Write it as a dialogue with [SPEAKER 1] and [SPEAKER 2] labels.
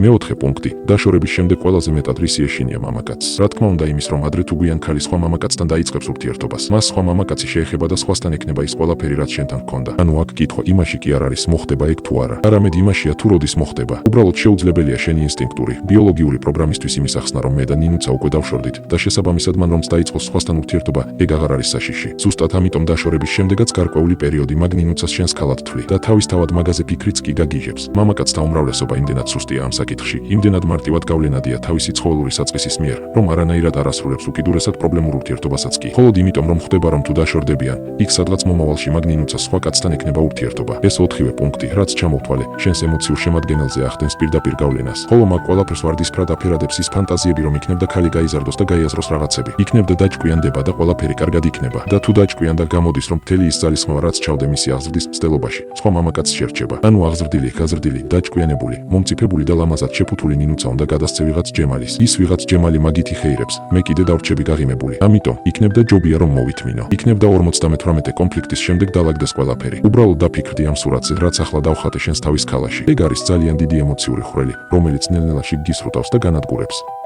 [SPEAKER 1] მეოთხე პუნქტი. დაშორების შემდეგ ყველაზე მეტად რის ეშინია მამაკაცს. რა თქმა უნდა იმის, რომ ადრე თუ გვიან ქალი სხვა მამაკაცთან დაიწყებს ურთიერთობას. მას სხვა მამაკაცი შეეხება და სხვასთან ექნება ის ყველაფერი, რაც შენთან ჰქონდა. ანუ აქ კითხვა იმაში კი არ არის მოხდება ეგ თუ არა. არამედ იმაშია თუ როდის მოხდება. უბრალოდ შეუძლებელია შენი ინსტინქტური, ბიოლოგიური პროგრამისთვის იმის ახსნა, რომ მე და ნინუცა უკვე დავშორდით და შესაბამისად მან რომ დაიწყოს სხვასთან ურთიერთობა, ეგ აღარ არის საშიში. ზუსტად ამიტომ დაშორების შემდეგაც გარკვეული პერიოდი მაგ ნინუცას შენს ქალად თვლი და თავისთავად მაგაზე ფიქრიც კი გაგიჟებს. მამაკაცთა უმრავლესობა იმდენად სუსტია ამ საკითხში, იმდენად მარტივად გავლენადია თავისი ცხოველური საწყისის მიერ, რომ არანაირად არ ასრულებს უკიდურესად პრობლემურ ურთიერთობასაც კი. მხოლოდ იმიტომ რომ ხდება რომ თუ დაშორდებიან, იქ სადღაც მომავალში მაგ ნინუცას სხვა კაცთან ექნება ურთიერთობა. ეს ოთხივე პუნქტი, რაც ჩამოვთვალე, შენს ემოციურ შემადგენელზე ახდენს პირდაპირ გავლენას. ხოლო მაგ ყველაფერს ვარდისფრად აფერადებს ის ფანტაზიები, რომ იქნებდა ქალი გაიზარდოს და გაიაზროს რაღაცები. იქნებდა დაჭკვიანდება და ყველაფერი კარგად იქნება. და თუ დაჭკვიანდა გამოდის, რომ მთელი ის ძალისხმევა, რაც ჩავდე მისი აღზრდის მცდელობაში, სხვა მამაკაცს შერჩება. ანუ აღზრდილი, გაზრდილი, დაჭკვიანებული, მომწიფებული და ლამაზად შეფუთული ნინუცა უნდა გადასცე ვიღაც ჯემალის. ის ვიღაც ჯემალი მაგით იხეირებს, მე კიდე დავრჩები გაღიმებული. ამიტომ იქნებდა ჯობია რომ მოვითმინო. იქნებდა 58 კონფლიქტის შემდეგ დაალაგდეს ყველაფერი. უბრალოდ დაფიქრდი ამ სურათზე, რაც ახლა დავხატე შენს თავის ქალაში. ეგ არის ძალიან დიდი ემოციური ხვრელი, რომელიც ნელ-ნელა შიგ გისრუტავს და განადგურებს.